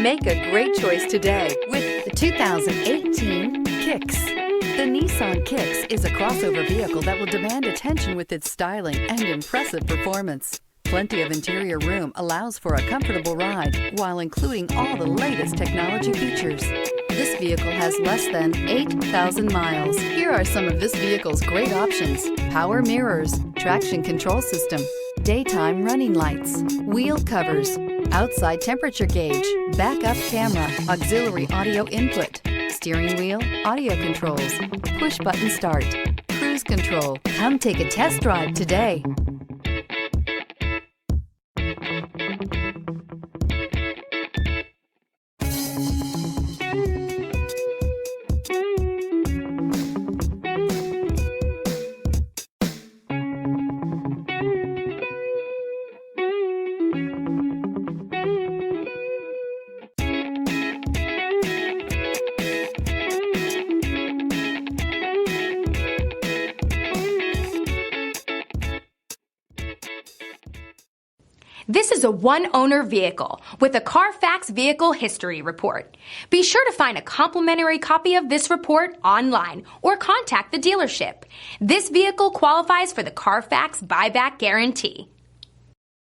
Make a great choice today with the 2018 Kicks. The Nissan Kicks is a crossover vehicle that will demand attention with its styling and impressive performance. Plenty of interior room allows for a comfortable ride while including all the latest technology features. This vehicle has less than 8,000 miles. Here are some of this vehicle's great options: power mirrors, traction control system, daytime running lights, wheel covers, outside temperature gauge, backup camera, auxiliary audio input, steering wheel audio controls, push button start, cruise control. Come take a test drive today. This is a one-owner vehicle with a Carfax Vehicle History Report. Be sure to find a complimentary copy of this report online or contact the dealership. This vehicle qualifies for the Carfax Buyback Guarantee.